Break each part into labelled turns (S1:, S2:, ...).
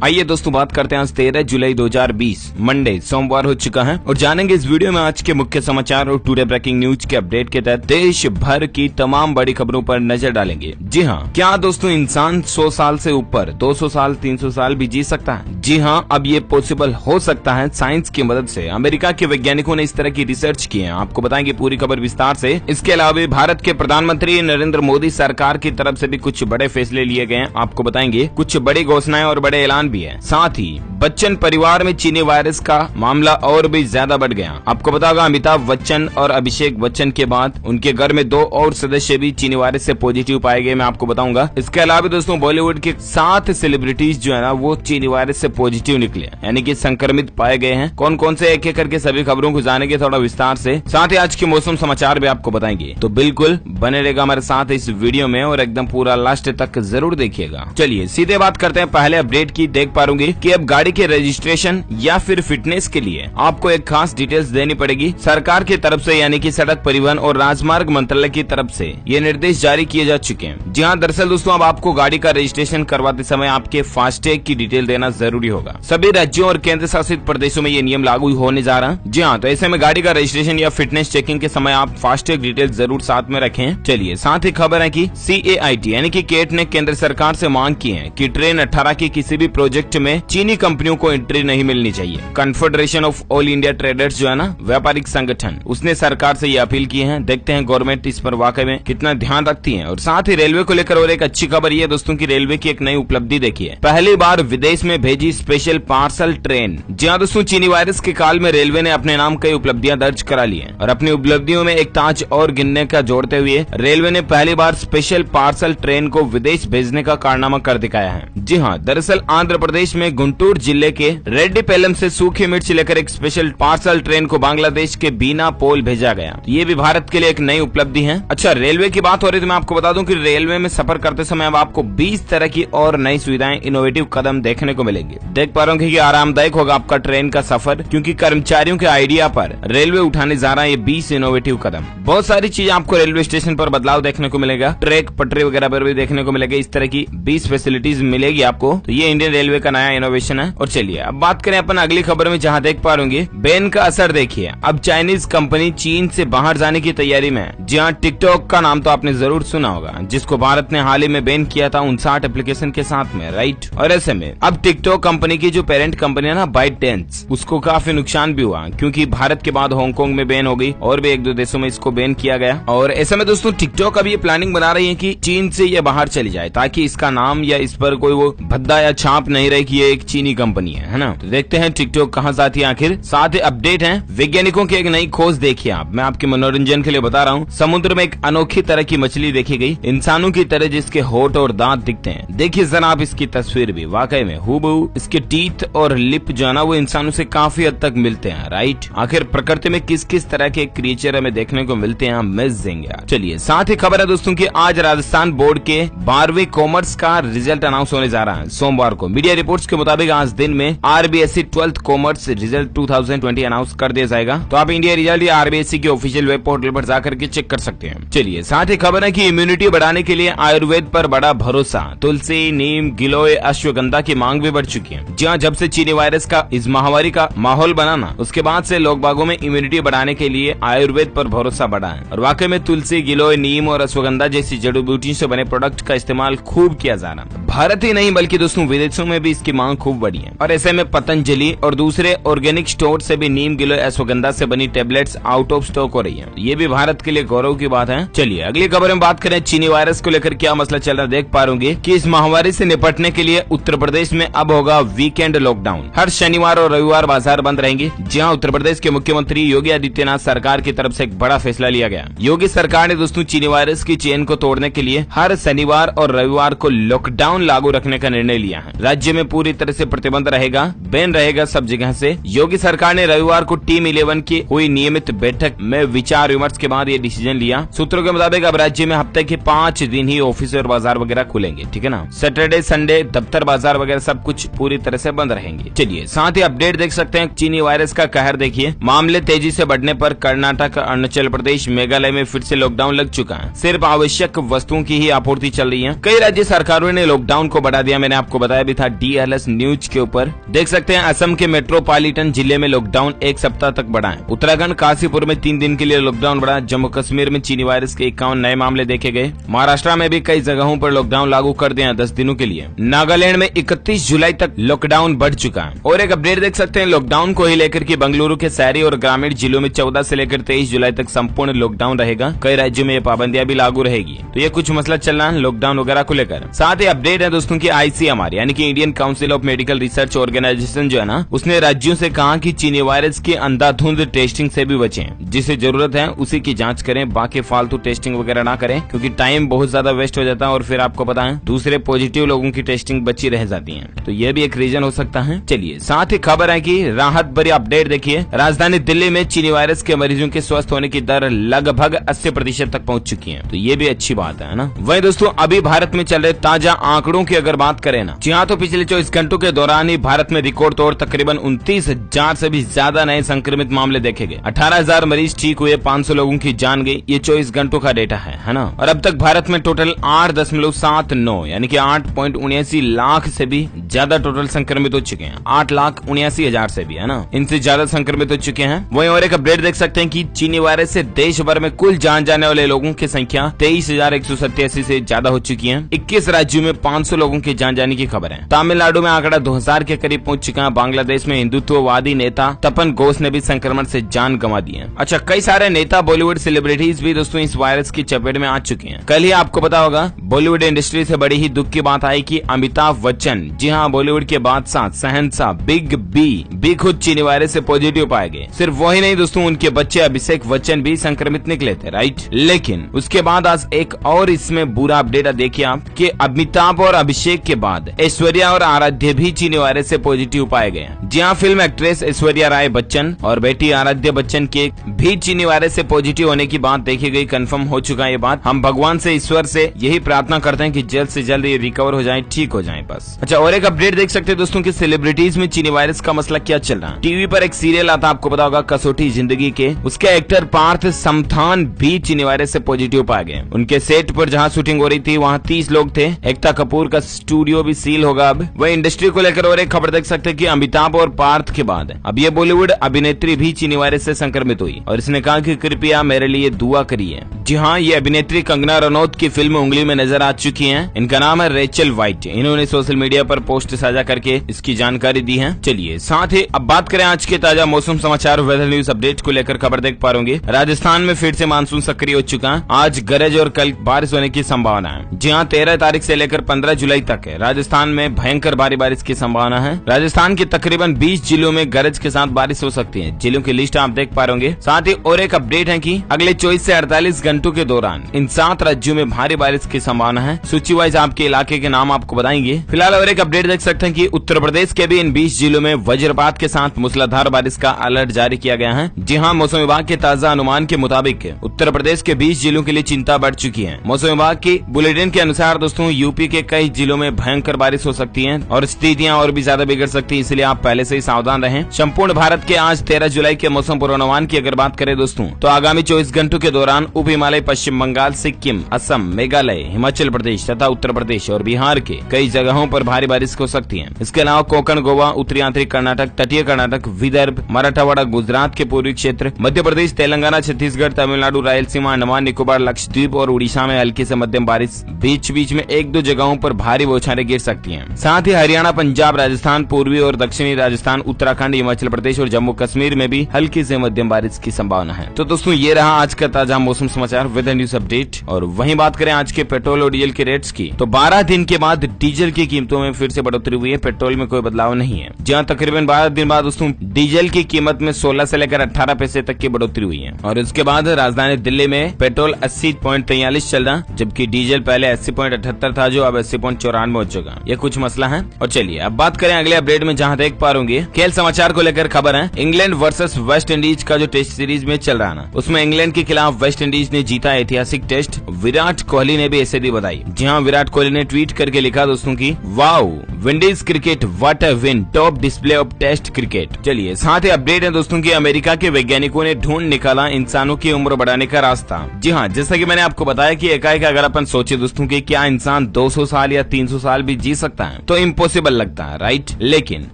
S1: आइए दोस्तों बात करते हैं आज 13 जुलाई 2020 मंडे सोमवार हो चुका है और जानेंगे इस वीडियो में आज के मुख्य समाचार और टुडे ब्रेकिंग न्यूज के अपडेट के तहत देश भर की तमाम बड़ी खबरों पर नजर डालेंगे। जी हाँ, क्या दोस्तों इंसान 100 साल से ऊपर 200 साल 300 साल भी जी सकता है? जी हाँ, अब ये पॉसिबल हो सकता है साइंस की मदद से। अमेरिका के वैज्ञानिकों ने इस तरह की रिसर्च की है, आपको बताएंगे पूरी खबर विस्तार से। इसके अलावा भारत के प्रधानमंत्री नरेंद्र मोदी सरकार की तरफ से भी कुछ बड़े फैसले लिए गए हैं, आपको बताएंगे। कुछ बड़ी घोषणाएं और बड़े ऐलान भी है। साथ ही बच्चन परिवार में चीनी वायरस का मामला और भी ज्यादा बढ़ गया। आपको पता होगा अमिताभ बच्चन और अभिषेक बच्चन के बाद उनके घर में 2 और सदस्य भी चीनी वायरस से पॉजिटिव पाए गए, मैं आपको बताऊंगा। इसके अलावा दोस्तों बॉलीवुड के 7 सेलिब्रिटीज जो है ना वो चीनी वायरस से पॉजिटिव निकले, यानी कि संक्रमित पाए गए हैं। कौन कौन से एक एक करके सभी खबरों को जानेंगे थोड़ा विस्तार से। साथ ही आज के मौसम समाचार भी आपको बताएंगे, तो बिल्कुल बने रहेगा हमारे साथ इस वीडियो में और एकदम पूरा लास्ट तक जरूर देखिएगा। चलिए सीधे बात करते हैं पहले अपडेट की। देख पा रहे कि अब गाड़ी के रजिस्ट्रेशन या फिर फिटनेस के लिए आपको एक खास डिटेल्स देनी पड़ेगी सरकार की तरफ से, यानी कि सड़क परिवहन और राजमार्ग मंत्रालय की तरफ से ये निर्देश जारी किए जा चुके हैं। जी हाँ, दरअसल दोस्तों अब आपको गाड़ी का रजिस्ट्रेशन करवाते समय आपके फास्टैग की डिटेल देना जरूरी होगा। सभी राज्यों और केंद्र शासित प्रदेशों में ये नियम लागू होने जा रहा है। जी हाँ, तो ऐसे में गाड़ी का रजिस्ट्रेशन या फिटनेस चेकिंग के समय आप फास्टैग डिटेल जरूर साथ में रखें। चलिए साथ ही खबर है कि CAIT यानी कि केट ने केंद्र सरकार से मांग की है कि ट्रेन 18 की किसी भी प्रोजेक्ट में चीनी कंपनियों को एंट्री नहीं मिलनी चाहिए। Confederation of all India traders जो है ना व्यापारिक संगठन, उसने सरकार से ये अपील की है। देखते हैं गवर्नमेंट इस पर वाकई में कितना ध्यान रखती है। और साथ ही रेलवे को लेकर और एक अच्छी खबर ये दोस्तों की रेलवे की एक नई उपलब्धि देखिए, पहली बार विदेश में भेजी स्पेशल पार्सल ट्रेन। जी हाँ दोस्तों, चीनी वायरस के काल में रेलवे ने अपने नाम कई उपलब्धियां दर्ज करा ली है और अपनी उपलब्धियों में एक ताज और गिनने का जोड़ते हुए रेलवे ने पहली बार स्पेशल पार्सल ट्रेन को विदेश भेजने का कारनामा कर दिखाया है। जी हाँ, दरअसल आंध्र प्रदेश में गुंटूर जिले के रेड्डीपैलम से सूखी मिर्च लेकर एक स्पेशल पार्सल ट्रेन को बांग्लादेश के बीना पोल भेजा गया। ये भी भारत के लिए एक नई उपलब्धि है। अच्छा, रेलवे की बात हो रही तो मैं आपको बता दूं कि रेलवे में सफर करते समय अब आपको 20 तरह की और नई सुविधाएं, इनोवेटिव कदम देखने को मिलेंगे। देख पा रहे हो कि आरामदायक होगा आपका ट्रेन का सफर, क्योंकि कर्मचारियों के आइडिया पर रेलवे उठाने जा रहा है ये 20 इनोवेटिव कदम। बहुत सारी चीजें आपको रेलवे स्टेशन पर बदलाव देखने को मिलेगा, ट्रैक पटरी वगैरह पर भी देखने को मिलेगा। इस तरह की 20 फैसिलिटीज मिलेगी आपको, तो ये इंडियन रेलवे का नया इनोवेशन है। और चलिए अब बात करें अपन अगली खबर में, जहां देख पा रहे बैन का असर देखिए। अब चाइनीज कंपनी चीन से बाहर जाने की तैयारी में है। जी हाँ, टिकटॉक का नाम तो आपने जरूर सुना होगा, जिसको भारत ने हाल ही में बैन किया था 59 एप्लीकेशन के साथ में, राइट। और ऐसे में अब टिकटॉक कंपनी की जो पेरेंट कंपनी है ना बाइटडेंस, उसको काफी नुकसान भी हुआ, क्योंकि भारत के बाद हांगकांग में बैन हो गई और भी 1-2 देशों में इसको बैन किया गया। और ऐसे में दोस्तों टिकटॉक अब ये प्लानिंग बना रही है कि चीन से ये बाहर चली जाए, ताकि इसका नाम या इस पर कोई वो भद्दा या छाप नहीं रहे कि ये एक चीनी कंपनी है ना। तो देखते हैं टिकटॉक कहां जाती है आखिर। साथ ही अपडेट है वैज्ञानिकों की एक नई खोज देखिए आप, मैं आपके मनोरंजन के लिए बता रहा हूँ। समुद्र में एक अनोखी तरह की मछली देखी गई, इंसानों की तरह, जिसके होंठ और दांत दिखते हैं। देखिए जरा आप इसकी तस्वीर भी, वाकई में हूबहू इसके टीथ और लिप जो है ना वो इंसानों से काफी हद तक मिलते हैं, राइट। आखिर प्रकृति में किस किस तरह के क्रिएचर हमें देखने को मिलते हैं, अमेजिंग यार। चलिए साथ ही खबर है दोस्तों की आज राजस्थान बोर्ड के 12वीं कॉमर्स का रिजल्ट अनाउंस होने जा रहा है सोमवार को। मीडिया रिपोर्ट्स के मुताबिक आज दिन में RBSE 12th commerce result 2020 announce कर दिया जाएगा। तो आप इंडिया रिजल्ट या RBSE के ऑफिशियल वेब पोर्टल पर जाकर के चेक कर सकते हैं। चलिए साथ ही खबर है कि इम्यूनिटी बढ़ाने के लिए आयुर्वेद पर बड़ा भरोसा, तुलसी, नीम, गिलोय, अश्वगंधा की मांग भी बढ़ चुकी है। जहाँ जब से चीनी वायरस का इस महामारी का माहौल बना ना, उसके बाद से लोग बागों में इम्यूनिटी बढ़ाने के लिए आयुर्वेद पर भरोसा बढ़ा है। और वाकई में तुलसी, गिलोय, नीम और अश्वगंधा जैसी जड़ी बूटियों से बने प्रोडक्ट का इस्तेमाल खूब किया जा रहा है। भारत ही नहीं बल्कि दोस्तों विदेशों में भी इसकी मांग खूब बढ़ी है। और ऐसे में पतंजलि और दूसरे ऑर्गेनिक स्टोर से भी नीम, गिलोय, अश्वगंधा से बनी टेबलेट्स आउट ऑफ स्टॉक हो रही है। ये भी भारत के लिए गौरव की बात है। चलिए अगली खबर में बात करें चीनी वायरस को लेकर क्या मसला चल रहा है। देख पा रहे कि इस महामारी से निपटने के लिए उत्तर प्रदेश में अब होगा वीकेंड लॉकडाउन। हर शनिवार और रविवार बाजार बंद रहेंगे। जी हाँ, उत्तर प्रदेश के मुख्यमंत्री योगी आदित्यनाथ सरकार की तरफ से एक बड़ा फैसला लिया गया। योगी सरकार ने दोस्तों चीनी वायरस की चेन को तोड़ने के लिए हर शनिवार और रविवार को लॉकडाउन लागू रखने का निर्णय लिया है। राज्य में पूरी तरह से प्रतिबंध रहेगा, बैन रहेगा सब जगह से। योगी सरकार ने रविवार को टीम 11 की हुई नियमित बैठक में विचार विमर्श के बाद ये डिसीजन लिया। सूत्रों के मुताबिक अब राज्य में हफ्ते के 5 दिन ही ऑफिस और बाजार वगैरह खुलेंगे, ठीक है ना। सैटरडे, संडे, दफ्तर, बाजार वगैरह सब कुछ पूरी तरह से बंद रहेंगे। चलिए साथ ही अपडेट देख सकते हैं चीनी वायरस का कहर देखिए। मामले तेजी से बढ़ने पर कर्नाटक, अरुणाचल प्रदेश, मेघालय में फिर से लॉकडाउन लग चुका है। सिर्फ आवश्यक वस्तुओं की ही आपूर्ति चल रही है। कई राज्य सरकारों ने लॉकडाउन लॉकडाउन को बढ़ा दिया। मैंने आपको बताया भी था DLS न्यूज के ऊपर। देख सकते हैं असम के मेट्रोपॉलिटन जिले में लॉकडाउन 1 सप्ताह तक बढ़ा है। उत्तराखंड काशीपुर में 3 दिन के लिए लॉकडाउन बढ़ा। जम्मू कश्मीर में चीनी वायरस के 51 नए मामले देखे गए। महाराष्ट्र में भी कई जगहों पर लॉकडाउन लागू कर दिया 10 दिनों के लिए। नागालैंड में 31 जुलाई तक लॉकडाउन बढ़ चुका है। और एक अपडेट देख सकते हैं लॉकडाउन को ही लेकर के बेंगलुरु के शहरी और ग्रामीण जिलों में 14 से लेकर 23 जुलाई तक संपूर्ण लॉकडाउन रहेगा। कई राज्यों में ये पाबंदियां भी लागू रहेगी। तो ये कुछ मसला चल रहा है लॉकडाउन वगैरह को लेकर। साथ ही अपडेट है दोस्तों की ICMR यानी कि Indian council of medical research organization जो है ना, उसने राज्यों से कहा कि चीनी वायरस की अंधाधुंध टेस्टिंग से भी बचें। जिसे जरूरत है उसी की जांच करें, बाकी फालतू टेस्टिंग वगैरह ना करें, क्योंकि टाइम बहुत ज्यादा वेस्ट हो जाता है और फिर आपको पता है दूसरे पॉजिटिव लोगों की टेस्टिंग बची रह जाती है। तो ये भी एक रीजन हो सकता है। चलिए साथ ही खबर है कि राहत भरी अपडेट देखिए, राजधानी दिल्ली में चीनी वायरस के मरीजों के स्वस्थ होने की दर लगभग 80% तक पहुंच चुकी है। तो ये भी अच्छी बात है ना। वही दोस्तों अभी भारत में चल रहे ताजा आंकड़ों की अगर बात करें ना, जी हाँ, तो पिछले 24 घंटों के दौरान ही भारत में रिकॉर्ड तोड़ तकरीबन 29,000 से भी ज्यादा नए संक्रमित मामले देखे गए। 18,000 मरीज ठीक हुए, 500 लोगों की जान गई। ये 24 घंटों का डेटा है ना। और अब तक भारत में टोटल 8.79 यानी कि 8.79 लाख से भी ज्यादा टोटल संक्रमित हो चुके हैं। 8,79,000 से भी, है ना, इनसे ज्यादा संक्रमित हो चुके हैं। वहीं और एक अपडेट देख सकते हैं कि चीनी वायरस से देश भर में कुल जान जाने वाले लोगों की संख्या 23,187 से ज्यादा हो चुकी है। 21 राज्यों में 500 लोगों की जान जाने की खबर है। तमिलनाडु में आंकड़ा 2000 के करीब पहुंच चुका है। बांग्लादेश में हिंदुत्ववादी नेता तपन घोष ने भी संक्रमण से जान गंवा दी है। अच्छा, कई सारे नेता बॉलीवुड सेलिब्रिटीज भी दोस्तों इस वायरस की चपेट में आ चुके हैं। कल ही आपको पता होगा बॉलीवुड इंडस्ट्री से बड़ी ही दुख की बात आई कि अमिताभ बच्चन, जी हाँ, बॉलीवुड के बादशाह, शहंशाह, बिग बी खुद चीनी वायरस से पॉजिटिव पाए गए। सिर्फ वही नहीं दोस्तों, उनके बच्चे अभिषेक बच्चन भी संक्रमित निकले थे, राइट। लेकिन उसके बाद आज एक और इसमें बुरा अपडेट देखिए आप कि अमिताभ और अभिषेक के बाद ऐश्वर्या और आराध्य भी चीनी वायरस से पॉजिटिव पाए गए। जी हाँ, फिल्म एक्ट्रेस ऐश्वर्या राय बच्चन और बेटी आराध्य बच्चन के भी चीनी वायरस से पॉजिटिव होने की बात देखी गई। कंफर्म हो चुका है ये बात। हम भगवान से, ईश्वर से यही प्रार्थना करते हैं कि जल्द से जल्द ये रिकवर हो जाए, ठीक हो जाए बस। अच्छा, और एक अपडेट देख सकते हैं दोस्तों कि सेलिब्रिटीज में चीनी वायरस का मसला क्या चल रहा है। टीवी पर एक सीरियल आता, आपको पता होगा, कसौटी जिंदगी के, उसके एक्टर पार्थ समथान भी चीनी वायरस से पॉजिटिव पाए गए। उनके सेट पर जहां शूटिंग हो रही थी वहां 30 लोग थे। एकता कपूर का स्टूडियो भी सील होगा अब। वह इंडस्ट्री को लेकर और एक खबर देख सकते हैं कि अमिताभ और पार्थ के बाद अब ये बॉलीवुड अभिनेत्री भी चीनी वायरस से संक्रमित हुई और इसने कहा कि कृपया मेरे लिए दुआ करिए। जी हाँ, ये अभिनेत्री कंगना रनौत की फिल्म उंगली में नजर आ चुकी हैं। इनका नाम है रेचल व्हाइट। इन्होंने सोशल मीडिया पर पोस्ट साझा करके इसकी जानकारी दी है। चलिए साथ ही अब बात करें आज के ताजा मौसम समाचार वेदर न्यूज अपडेट को लेकर। खबर देख पा रहे होंगे राजस्थान में फिर से मानसून सक्रिय हो चुका है। आज गरज और कल बारिश होने की संभावना है। जी हाँ, 13 तारीख से लेकर 15 जुलाई तक है राजस्थान में भयंकर भारी बारिश की संभावना है। राजस्थान के तकरीबन 20 जिलों में गरज के साथ बारिश हो सकती है। जिलों की लिस्ट आप देख पा रहे होंगे। साथ ही और एक अपडेट है कि अगले 24 से 48 घंटों के दौरान इन 7 राज्यों में भारी बारिश की संभावना है। सूची वाइज आपके इलाके के नाम आपको बताएंगे। फिलहाल और एक अपडेट देख सकते हैं कि उत्तर प्रदेश के भी इन 20 जिलों में वज्रपात के साथ मूसलाधार बारिश का अलर्ट जारी किया गया है। जी हाँ, मौसम विभाग के ताजा अनुमान के मुताबिक उत्तर प्रदेश के 20 जिलों के लिए चिंता बढ़ चुकी है। मौसम विभाग की बुलेटिन के अनुसार दोस्तों यूपी के कई जिलों में भयंकर बारिश हो सकती है और स्थितियां और भी ज्यादा बिगड़ सकती है, इसलिए आप पहले से ही सावधान रहें। संपूर्ण भारत के आज 13 जुलाई के मौसम पूर्वानुमान की अगर बात करें दोस्तों, तो आगामी 24 घंटों के दौरान उप हिमालय, पश्चिम बंगाल, सिक्किम, असम, मेघालय, हिमाचल प्रदेश तथा उत्तर प्रदेश और बिहार के कई जगहों पर भारी बारिश हो सकती है। इसके अलावा कोंकण, गोवा, उत्तरी आंतरिक कर्नाटक, तटीय कर्नाटक, विदर्भ, मराठवाड़ा, गुजरात के पूर्वी क्षेत्र, मध्य प्रदेश, तेलंगाना, छत्तीसगढ़, तमिलनाडु, रायलसीमा, अंडमान निकोबार, लक्षद्वीप और उड़ीसा में हल्की से मध्यम बारिश, बीच बीच में 1-2 जगहों पर भारी बौछारें गिर सकती हैं। साथ ही हरियाणा, पंजाब, राजस्थान, पूर्वी और दक्षिणी राजस्थान, उत्तराखंड, हिमाचल प्रदेश और जम्मू कश्मीर में भी हल्की से मध्यम बारिश की संभावना है। तो दोस्तों ये रहा आज का ताजा मौसम समाचार विद न्यूज अपडेट। और वहीं बात करें आज के पेट्रोल और डीजल के रेट्स की, तो 12 दिन के बाद डीजल की कीमतों में फिर से बढ़ोतरी हुई है। पेट्रोल में कोई बदलाव नहीं है। जहां तकरीबन 12 दिन बाद दोस्तों डीजल की कीमत में 16 से लेकर 18 पैसे तक की बढ़ोतरी हुई है। और उसके बाद राजधानी दिल्ली में पेट्रोल 80.43 चल रहा, जबकि डीजल पहले 80.78 था जो अब 80.94 हो चुका। ये कुछ मसला है। और चलिए अब बात करें अगले अपडेट में, जहां देख पा रहे खेल समाचार को लेकर खबर है। इंग्लैंड वर्सेस वेस्ट इंडीज का जो टेस्ट सीरीज में चल रहा ना, उसमें इंग्लैंड के खिलाफ वेस्ट इंडीज ने जीता ऐतिहासिक टेस्ट। विराट कोहली ने भी ऐसे दी बधाई। जी हाँ, विराट कोहली ने ट्वीट करके लिखा दोस्तों की wow Windies cricket what a win, top display of test cricket. चलिए साथ ही अपडेट है दोस्तों की अमेरिका के वैज्ञानिकों ने ढूंढ निकाला इंसानों की उम्र बढ़ाने का रास्ता। जी हाँ, जैसा कि मैंने आपको बताया कि एकाएक अगर अपन सोचे दोस्तों कि क्या इंसान 200 साल या 300 साल भी जी सकता है तो इम्पॉसिबल लगता है, राइट। लेकिन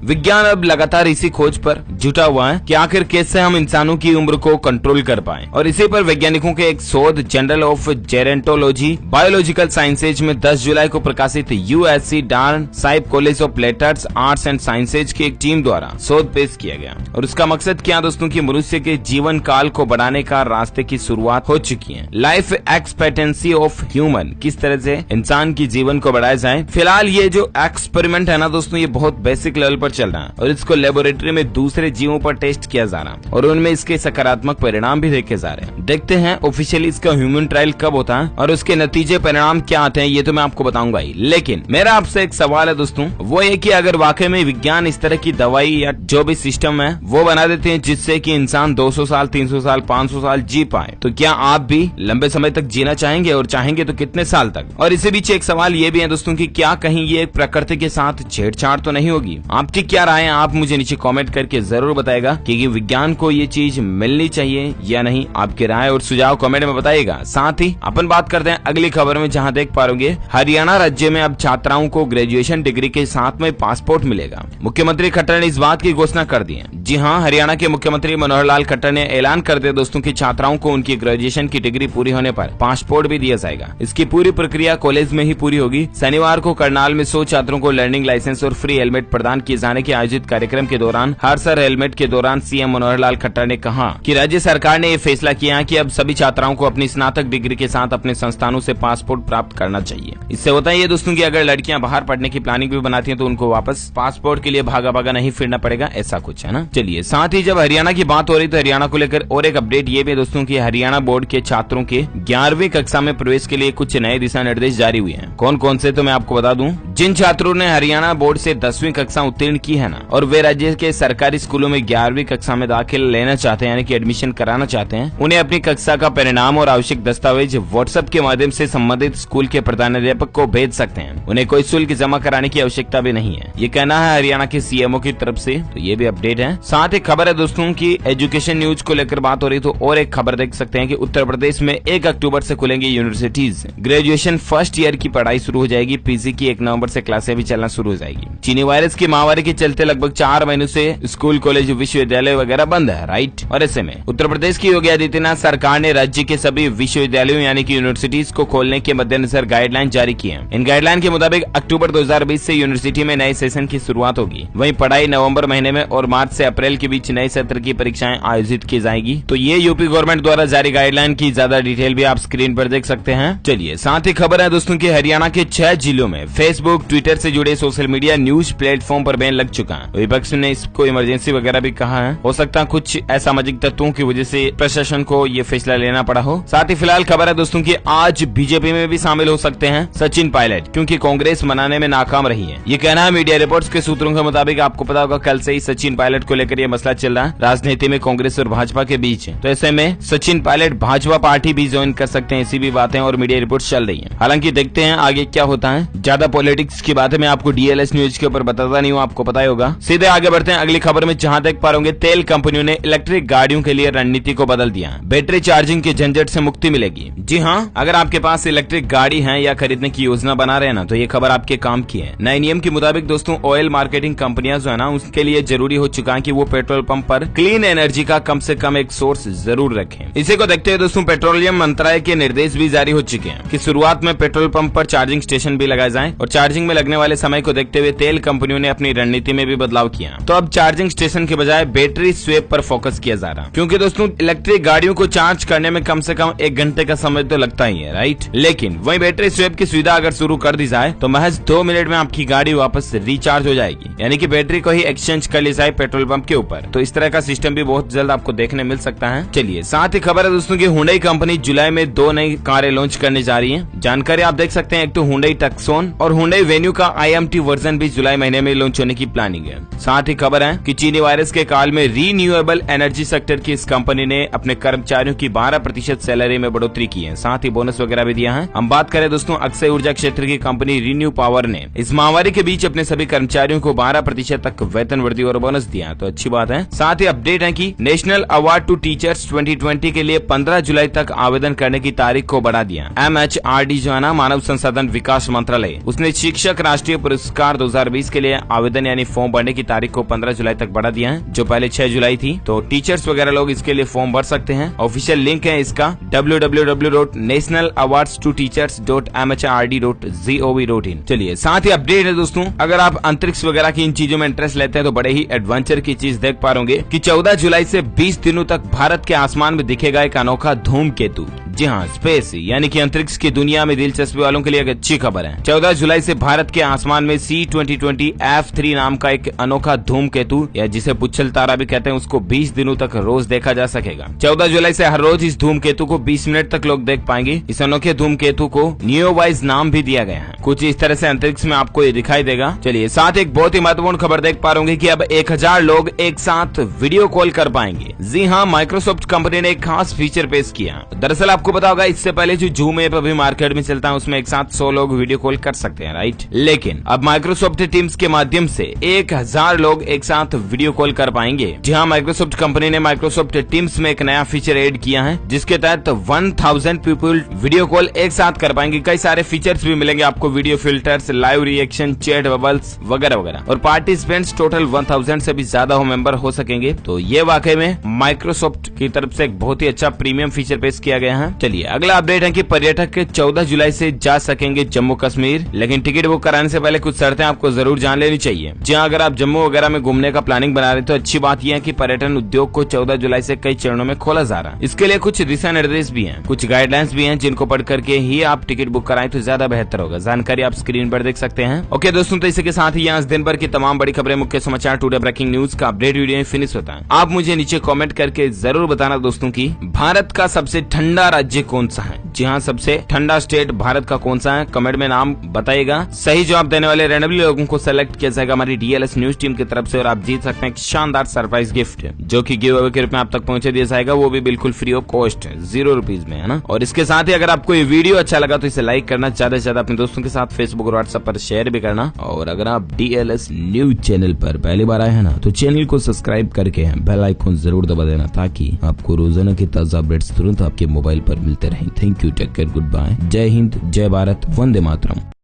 S1: विज्ञान अब लगातार इसी खोज पर जुटा हुआ है कि आखिर कैसे हम इंसानों की उम्र को कंट्रोल कर पाए। और इसी पर वैज्ञानिकों के एक शोध journal of gerontology biological sciences में 10 जुलाई को प्रकाशित USC Dornsife college of letters arts and sciences की एक टीम द्वारा शोध पेश किया गया। और उसका मकसद क्या दोस्तों की मनुष्य के जीवन काल को बढ़ाने का रास्ते की शुरुआत हो चुकी है। लाइफ एक्सपेक्टेंसी ऑफ ह्यूमन, किस तरह से इंसान की जीवन को बढ़ाया जाए। फिलहाल ये जो एक्सपेरिमेंट है ना दोस्तों, ये बहुत बेसिक लेवल पर चल रहा है और इसको लेबोरेटरी में दूसरे जीवों पर टेस्ट किया जा रहा है और उनमें इसके सकारात्मक परिणाम भी देखे जा रहे हैं। देखते हैं ऑफिशियली इसका ह्यूमन ट्रायल कब होता है और उसके नतीजे परिणाम क्या आते हैं, ये तो मैं आपको बताऊंगा ही। लेकिन मेरा आपसे एक सवाल है दोस्तों, वो ये कि अगर वाकई में विज्ञान इस तरह की दवाई या जो भी सिस्टम है वो बना देते हैं जिससे कि इंसान 200 साल 300 साल 500 साल जी पाए, तो क्या आप भी लंबे समय तक जीना चाहेंगे और चाहेंगे तो कितने साल तक। और इसी बीच एक सवाल ये भी है दोस्तों कि क्या कहीं ये प्रकृति के साथ छेड़छाड़ तो नहीं होगी। आपकी क्या राय है, आप मुझे नीचे कमेंट करके जरूर बताएगा कि विज्ञान को ये चीज मिलनी चाहिए या नहीं। आपकी राय और सुझाव कमेंट में बताइएगा। साथ ही अपन बात करते हैं अगली खबर में, जहां देख पाओगे हरियाणा राज्य में अब छात्राओं को ग्रेजुएशन डिग्री के साथ में पासपोर्ट मिलेगा। मुख्यमंत्री खट्टर ने इस बात की घोषणा कर दी है। जी हाँ, हरियाणा के मुख्यमंत्री मनोहर लाल खट्टर ने ऐलान कर दिया दोस्तों की छात्राओं को उनकी ग्रेजुएशन की डिग्री पूरी होने पर पासपोर्ट भी दिया जाएगा। इसकी पूरी प्रक्रिया कॉलेज में ही पूरी होगी। शनिवार को करनाल में 100 छात्रों को लर्निंग लाइसेंस और फ्री हेलमेट प्रदान किए जाने के आयोजित कार्यक्रम के दौरान हर सर हेलमेट के दौरान सीएम मनोहर लाल खट्टर ने कहा कि राज्य सरकार ने ये फैसला किया है कि अब सभी छात्राओं को अपनी स्नातक डिग्री के साथ अपने संस्थानों से पासपोर्ट प्राप्त करना चाहिए। इससे होता है ये दोस्तों कि अगर लड़कियां बाहर पढ़ने की प्लानिंग भी बनाती हैं तो उनको वापस पासपोर्ट के लिए भागा भागा नहीं फिरना पड़ेगा, ऐसा कुछ है ना। चलिए साथ ही जब हरियाणा की बात हो रही तो हरियाणा को लेकर और एक अपडेट ये भी दोस्तों की हरियाणा बोर्ड के छात्रों के 11वीं कक्षा में प्रवेश के लिए कुछ नए दिशा निर्देश जारी हुए हैं। कौन कौन से तो मैं आपको बता दूं। जिन छात्रों ने हरियाणा बोर्ड से 10वीं कक्षा उत्तीर्ण की है ना और वे राज्य के सरकारी स्कूलों में 11वीं कक्षा में दाखिल लेना चाहते हैं यानी कि एडमिशन कराना चाहते हैं, उन्हें अपनी कक्षा का परिणाम और आवश्यक दस्तावेज व्हाट्सएप के माध्यम से संबंधित स्कूल के प्रधानाध्यापक को भेज सकते हैं। उन्हें कोई शुल्क जमा कराने की आवश्यकता भी नहीं है, ये कहना है हरियाणा के सीएमओ की तरफ से। तो ये भी अपडेट है। साथ ही खबर है दोस्तों की एजुकेशन न्यूज को लेकर बात हो रही तो और एक खबर देख सकते हैं कि उत्तर प्रदेश में 1 अक्टूबर से खुलेंगी यूनिवर्सिटीज। ग्रेजुएशन फर्स्ट ईयर की पढ़ाई शुरू हो जाएगी। पीजी की 1 नवंबर से क्लासें भी चलना शुरू हो जाएगी। चीनी वायरस की महामारी के चलते लगभग 4 महीनों से स्कूल कॉलेज विश्वविद्यालय वगैरह बंद है, राइट। और ऐसे में उत्तर प्रदेश की योगी आदित्यनाथ सरकार ने राज्य के सभी विश्वविद्यालयों यानी कि यूनिवर्सिटीज को खोलने के मद्देनजर गाइडलाइन जारी की है। इन गाइडलाइन के मुताबिक अक्टूबर 2020 से यूनिवर्सिटी में नए सेशन की शुरुआत होगी। वहीं पढ़ाई नवंबर महीने में और मार्च से अप्रैल के बीच नए सत्र की परीक्षाएं आयोजित की जाएगी। तो ये यूपी गवर्नमेंट द्वारा जारी गाइडलाइन की ज्यादा डिटेल भी आप स्क्रीन पर देख सकते हैं। चलिए साथ ही खबर है दोस्तों की हरियाणा के 6 जिलों में फेसबुक ट्विटर से जुड़े सोशल मीडिया न्यूज प्लेटफॉर्म पर बैन लग चुका है। विपक्ष ने इसको इमरजेंसी वगैरह भी कहा है। हो सकता है कुछ असामाजिक तत्वों की वजह से प्रशासन को ये फैसला लेना पड़ा हो। साथ ही फिलहाल खबर है दोस्तों की आज बीजेपी में भी शामिल हो सकते हैं सचिन पायलट, क्योंकि कांग्रेस मनाने में नाकाम रही है। ये कहना है मीडिया रिपोर्ट्स के सूत्रों के मुताबिक। आपको पता होगा कल से ही सचिन पायलट को लेकर ये मसला चल रहा है राजनीति में कांग्रेस और भाजपा के बीच। तो ऐसे में सचिन पायलट भाजपा पार्टी भी ज्वाइन कर सकते हैं, ऐसी भी बातें और मीडिया रिपोर्ट चल रही है। हालांकि देखते हैं आगे क्या होता है। ज्यादा पॉलिटिक्स की बातें मैं आपको डीएलएस न्यूज के ऊपर बताता नहीं हूँ, आपको पता ही होगा। सीधे आगे बढ़ते हैं अगली खबर में, जहाँ देख पा रहे तेल कंपनियों ने इलेक्ट्रिक गाड़ियों के लिए रणनीति को बदल दिया। बैटरी चार्जिंग के झंझट से मुक्ति मिलेगी। जी हाँ, अगर आपके पास इलेक्ट्रिक गाड़ी है या खरीदने की योजना बना रहे हैं ना, तो ये खबर आपके काम की है। नए नियम के मुताबिक दोस्तों ऑयल मार्केटिंग कंपनियां जो है ना, उसके लिए जरूरी हो चुका है कि वो पेट्रोल पंप पर क्लीन एनर्जी का कम से कम एक सोर्स जरूर रखें। इसी को देखते हुए दोस्तों पेट्रोलियम मंत्रालय के निर्देश भी जारी हो चुके हैं कि शुरुआत में पेट्रोल पंप पर चार्जिंग स्टेशन भी लगाए जाएं और चार्जिंग में लगने वाले समय को देखते हुए तेल कंपनियों ने अपनी रणनीति में भी बदलाव किया। तो अब चार्जिंग स्टेशन के बजाय बैटरी स्वैप पर फोकस किया जा रहा है, क्योंकि दोस्तों इलेक्ट्रिक गाड़ियों को चार्ज करने में कम से कम 1 घंटे का समय तो लगता ही है, राइट। लेकिन वही बैटरी स्वैप की सुविधा अगर शुरू कर दी जाए तो महज 2 मिनट में आपकी गाड़ी वापस रिचार्ज हो जाएगी, यानी कि बैटरी को ही एक्सचेंज कर ली जाए पेट्रोल पंप के ऊपर। तो इस तरह का सिस्टम भी बहुत जल्द आपको देखने मिल सकता है। चलिए साथ ही खबर है दोस्तों की हुंडई कंपनी जुलाई में 2 नई कारें लॉन्च करने जा रही है। जानकारी आप देख सकते हैं, एक तो हुंडई टक्सॉन और हुंडई वेन्यू का IMT वर्जन भी जुलाई महीने में लॉन्च होने की प्लानिंग है। साथ ही खबर है कि चीनी वायरस के काल में रीन्यूएबल एनर्जी सेक्टर की इस कंपनी ने अपने कर्मचारियों की 12% सैलरी में बढ़ोतरी की है। साथ ही बोनस वगैरह भी दिया है। हम बात करें दोस्तों अक्षय ऊर्जा क्षेत्र की कंपनी रिन्यू पावर ने इस महामारी महामारी के बीच अपने सभी कर्मचारियों को 12% तक वेतन वृद्धि और बोनस दिया, तो अच्छी बात है। साथ ही अपडेट है कि नेशनल अवार्ड टू टीचर्स 2020 के लिए 15 जुलाई तक आवेदन करने की तारीख को बढ़ा दिया। MHRD जो है ना, मानव संसाधन विकास मंत्रालय, उसने शिक्षक राष्ट्रीय पुरस्कार 2020 के लिए आवेदन यानी फॉर्म भरने की तारीख को 15 जुलाई तक बढ़ा दिया है, जो पहले 6 जुलाई थी। तो टीचर्स वगैरह लोग इसके लिए फॉर्म भर सकते हैं। ऑफिशियल लिंक है इसका www.nationalawards2teachers.mhrd.gov.in। चलिए साथ ही अपडेट है दोस्तों, अगर आप अंतरिक्ष वगैरह की इन चीजों में इंटरेस्ट लेते हैं तो बड़े ही एडवेंचर की चीज देख पा रहे कि 14 जुलाई से 20 दिनों तक भारत के आसमान में दिखेगा एक अनोखा धूमकेतु। जी हाँ, स्पेस यानी कि अंतरिक्ष की दुनिया में दिलचस्पी वालों के लिए एक अच्छी खबर है। 14 जुलाई से भारत के आसमान में C2020 F3 नाम का एक अनोखा धूमकेतु, या जिसे पुच्छल तारा भी कहते हैं, उसको 20 दिनों तक रोज देखा जा सकेगा। 14 जुलाई से हर रोज इस धूमकेतु को 20 मिनट तक लोग देख पाएंगे। इस अनोखे धूमकेतु को नियोवाइज नाम भी दिया गया है। कुछ इस तरह से अंतरिक्ष में आपको ये दिखाई देगा। चलिए साथ एक बहुत ही महत्वपूर्ण खबर देख पा रहे कि अब 1000 लोग एक साथ वीडियो कॉल कर पाएंगे। जी हाँ, माइक्रोसॉफ्ट कंपनी ने एक खास फीचर पेश किया। दरअसल आपको पता होगा, इससे पहले जो जूम ऐप अभी मार्केट में चलता है उसमें एक साथ 100 लोग वीडियो कॉल कर सकते हैं, राइट। लेकिन अब माइक्रोसॉफ्ट टीम्स के माध्यम से 1000 लोग एक साथ वीडियो कॉल कर पाएंगे। जी हाँ, माइक्रोसॉफ्ट कंपनी ने माइक्रोसॉफ्ट टीम्स में एक नया फीचर ऐड किया है, जिसके तहत 1000 पीपल वीडियो कॉल एक साथ कर पाएंगे। कई सारे फीचर्स भी मिलेंगे आपको, video filters, live reaction, chat bubbles वगैरह वगैरह। और पार्टिसिपेंट्स टोटल 1000 से भी ज्यादा हो मेंबर हो सकेंगे। तो ये वाकई में माइक्रोसॉफ्ट की तरफ से एक बहुत ही अच्छा प्रीमियम फीचर पेश किया गया है। चलिए अगला अपडेट है कि पर्यटक 14 जुलाई से जा सकेंगे जम्मू कश्मीर, लेकिन टिकट बुक कराने से पहले कुछ शर्तें आपको जरूर जान लेनी चाहिए। जहां अगर आप जम्मू वगैरह में घूमने का प्लानिंग बना रहे तो अच्छी बात यह है कि पर्यटन उद्योग को 14 जुलाई से कई चरणों में खोला जा रहा है। इसके लिए कुछ दिशा निर्देश भी हैं, कुछ गाइडलाइंस भी हैं, जिनको पढ़ करके ही आप टिकट बुक कराएं तो ज्यादा बेहतर होगा। जानकारी आप स्क्रीन पर देख सकते हैं। ओके दोस्तों, तो इसी के साथ ही यहाँ दिन भर की तमाम बड़ी खबरें, मुख्य समाचार, टुडे ब्रेकिंग न्यूज का अपडेट वीडियो फिनिश होता है। आप मुझे नीचे कमेंट करके जरूर बताना दोस्तों की भारत का सबसे ठंडा राज्य कौन सा है। जी हाँ, सबसे ठंडा स्टेट भारत का कौन सा है, कमेंट में नाम बताइएगा। सही जवाब देने वाले रैंडमली लोगों को सेलेक्ट किया जाएगा हमारी DLS न्यूज टीम की तरफ से, और आप जीत सकते हैं एक शानदार सरप्राइज गिफ्ट, जो कि गिव अवे के रूप में आप तक पहुंचे दिया जाएगा। वो भी बिल्कुल फ्री ऑफ कॉस्ट, 0 रुपीज में, है ना। और इसके साथ ही अगर आपको ये वीडियो अच्छा लगा तो इसे लाइक करना, ज्यादा से ज्यादा अपने दोस्तों के साथ फेसबुक और व्हाट्सएप पर शेयर भी करना। और अगर आप DLS न्यूज चैनल पर पहली बार आए हैं ना, तो चैनल को सब्सक्राइब करके बेल आइकन जरूर दबा देना, ताकि आपको रोजाना के ताजा अपडेट्स तुरंत आपके मोबाइल पर मिलते रहें। Thank you, take care, good bye, जय हिंद, जय भारत, वंदे मातरम।